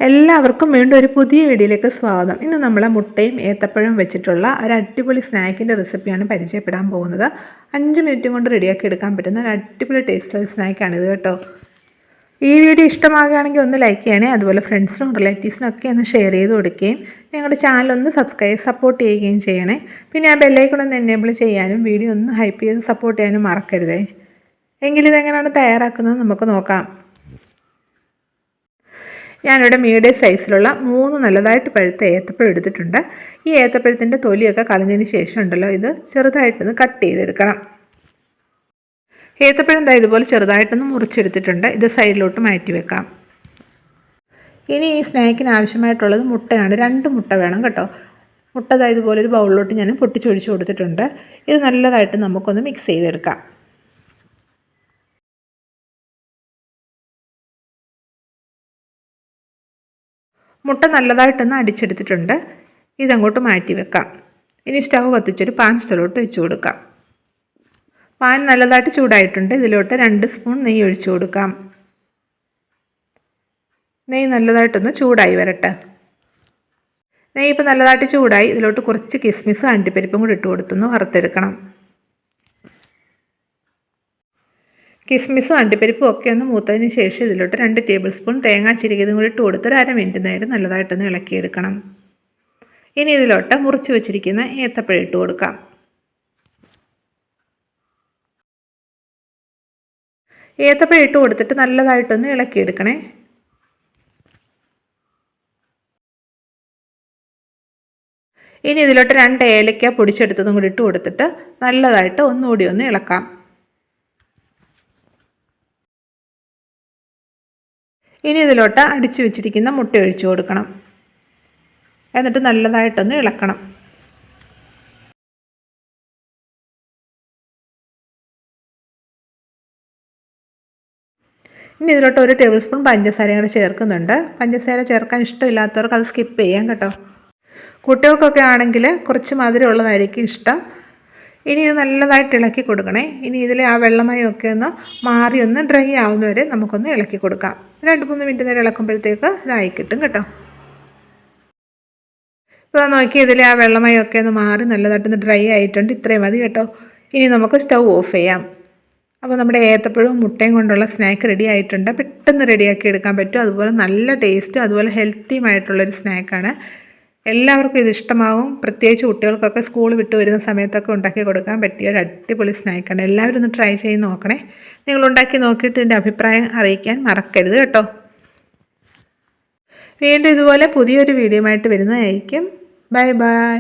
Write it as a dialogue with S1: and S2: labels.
S1: എല്ലാവർക്കും വീണ്ടും ഒരു പുതിയ വീഡിയോയിലേക്ക് സ്വാഗതം. ഇന്ന് നമ്മൾ മുട്ടയും ഏത്തപ്പഴവും വെച്ചിട്ടുള്ള ഒരു അടിപൊളി സ്നാക്കിൻ്റെ റെസിപ്പിയാണ് പരിചയപ്പെടാൻ പോകുന്നത്. 5 മിനിറ്റ് കൊണ്ട് റെഡിയാക്കി എടുക്കാൻ പറ്റുന്ന ഒരു അടിപൊളി ടേസ്റ്റുള്ള സ്നാക്കാണിത് കേട്ടോ. ഈ വീഡിയോ ഇഷ്ടമാകുകയാണെങ്കിൽ ഒന്ന് ലൈക്ക് ചെയ്യണേ, അതുപോലെ ഫ്രണ്ട്സിനും റിലേറ്റീവ്സിനും ഒക്കെ ഒന്ന് ഷെയർ ചെയ്ത് കൊടുക്കുകയും ഞങ്ങളുടെ ചാനൽ ഒന്ന് സപ്പോർട്ട് ചെയ്യുകയും ചെയ്യണേ. പിന്നെ ആ ബെല്ലൈക്കൺ ഒന്ന് എനേബിൾ ചെയ്യാനും വീഡിയോ ഒന്ന് ഹൈപ്പ് ചെയ്ത് സപ്പോർട്ട് ചെയ്യാനും മറക്കരുതേ. എങ്കിലിതെങ്ങനെയാണ് തയ്യാറാക്കുന്നത് നമുക്ക് നോക്കാം. ഞാനിവിടെ മീഡിയം സൈസിലുള്ള 3 നല്ലതായിട്ട് പഴുത്ത ഏത്തപ്പഴം എടുത്തിട്ടുണ്ട്. ഈ ഏത്തപ്പഴത്തിൻ്റെ തൊലിയൊക്കെ കളഞ്ഞതിന് ശേഷം ഉണ്ടല്ലോ, ഇത് ചെറുതായിട്ടൊന്ന് കട്ട് ചെയ്തെടുക്കണം. ഏത്തപ്പഴം ഇതുപോലെ ചെറുതായിട്ടൊന്ന് മുറിച്ചെടുത്തിട്ടുണ്ട്. ഇത് സൈഡിലോട്ട് മാറ്റി വെക്കാം. ഇനി ഈ സ്നാക്കിന് ആവശ്യമായിട്ടുള്ളത് മുട്ടയാണ്. 2 മുട്ട വേണം കേട്ടോ. മുട്ട ഇതുപോലെ ഒരു ബൗളിലോട്ട് ഞാൻ പൊട്ടിച്ചൊഴിച്ച് കൊടുത്തിട്ടുണ്ട്. ഇത് നല്ലതായിട്ട് നമുക്കൊന്ന് മിക്സ് ചെയ്തെടുക്കാം. മുട്ട നല്ലതായിട്ടൊന്ന് അടിച്ചെടുത്തിട്ടുണ്ട്. ഇതങ്ങോട്ട് മാറ്റി വെക്കാം. ഇനി സ്റ്റൗ കത്തിച്ചൊരു പാൻ സ്ഥലത്തോട്ട് വെച്ച് കൊടുക്കാം. പാൻ നല്ലതായിട്ട് ചൂടായിട്ടുണ്ട്. ഇതിലോട്ട് 2 സ്പൂൺ നെയ്യ് ഒഴിച്ചു കൊടുക്കാം. നെയ്യ് നല്ലതായിട്ടൊന്ന് ചൂടായി വരട്ടെ. നെയ്യ് ഇപ്പോൾ നല്ലതായിട്ട് ചൂടായി. ഇതിലോട്ട് കുറച്ച് കിസ്മിസും അണ്ടിപ്പരിപ്പും കൂടി ഇട്ട് കൊടുത്തൊന്ന് വറുത്തെടുക്കണം. കിസ്മിസും അണ്ടിപ്പരിപ്പും ഒക്കെ ഒന്ന് മൂത്തതിന് ശേഷം ഇതിലോട്ട് 2 ടേബിൾ സ്പൂൺ തേങ്ങ ചിരകിയതും കൂടി ഇട്ട് കൊടുത്ത് ഒരു 1/2 മിനിറ്റ് നേരം നല്ലതായിട്ടൊന്ന് ഇളക്കിയെടുക്കണം. ഇനി ഇതിലോട്ട് മുറിച്ച് വെച്ചിരിക്കുന്ന ഏത്തപ്പഴം ഇട്ട് കൊടുക്കാം. ഏത്തപ്പഴം ഇട്ട് കൊടുത്തിട്ട് നല്ലതായിട്ടൊന്ന് ഇളക്കിയെടുക്കണേ. ഇനി ഇതിലോട്ട് 2 ഏലക്ക പൊടിച്ചെടുത്തതും കൂടി ഇട്ട് കൊടുത്തിട്ട് നല്ലതായിട്ട് ഒന്നുകൂടി ഒന്ന് ഇളക്കാം. ഇനി ഇതിലോട്ട് അടിച്ചു വെച്ചിരിക്കുന്ന മുട്ട ഒഴിച്ചു കൊടുക്കണം. എന്നിട്ട് നല്ലതായിട്ടൊന്ന് ഇളക്കണം. ഇനി ഇതിലോട്ട് 1 ടേബിൾ സ്പൂൺ പഞ്ചസാരയും കൂടെ ചേർക്കുന്നുണ്ട്. പഞ്ചസാര ചേർക്കാൻ ഇഷ്ടമില്ലാത്തവർക്ക് അത് സ്കിപ്പ് ചെയ്യാം കേട്ടോ. കുട്ടികൾക്കൊക്കെ ആണെങ്കിൽ കുറച്ച് മധുരമുള്ളതായിരിക്കും ഇഷ്ടം. ഇനി ഇത് നല്ലതായിട്ട് ഇളക്കി കൊടുക്കണേ. ഇനി ഇതിലെ ആ വെള്ളമയമൊക്കെ ഒന്ന് മാറി ഒന്ന് ഡ്രൈ ആവുന്നവരെ നമുക്കൊന്ന് ഇളക്കി കൊടുക്കാം. 2-3 മിനിറ്റ് നേരം ഇളക്കുമ്പോഴത്തേക്ക് ഇതായി കിട്ടും കേട്ടോ. ഇപ്പോൾ നോക്കി ഇതിലെ ആ വെള്ളമയമൊക്കെ ഒന്ന് മാറി നല്ലതായിട്ടൊന്ന് ഡ്രൈ ആയിട്ടുണ്ട്. ഇത്രയും മതി കേട്ടോ. ഇനി നമുക്ക് സ്റ്റൗ ഓഫ് ചെയ്യാം. അപ്പോൾ നമ്മുടെ ഏത്തപ്പഴവും മുട്ടയും കൊണ്ടുള്ള സ്നാക്ക് റെഡി ആയിട്ടുണ്ട്. പെട്ടെന്ന് റെഡിയാക്കി എടുക്കാൻ പറ്റും. അതുപോലെ നല്ല ടേസ്റ്റും അതുപോലെ ഹെൽത്തിയുമായിട്ടുള്ളൊരു സ്നാക്കാണ്. എല്ലാവർക്കും ഇത് ഇഷ്ടമാവും. പ്രത്യേകിച്ച് കുട്ടികൾക്കൊക്കെ സ്കൂൾ വിട്ട് വരുന്ന സമയത്തൊക്കെ ഉണ്ടാക്കി കൊടുക്കാൻ പറ്റിയ ഒരു അടിപൊളി സ്നാക്കാണ്. എല്ലാവരും ഒന്ന് ട്രൈ ചെയ്ത് നോക്കണേ. നിങ്ങൾ ഉണ്ടാക്കി നോക്കിയിട്ട് ഇതിൻ്റെ അഭിപ്രായം അറിയിക്കാൻ മറക്കരുത് കേട്ടോ. വീണ്ടും ഇതുപോലെ പുതിയൊരു വീഡിയോ ആയിട്ട് വരുന്നതായിരിക്കും. Bye bye.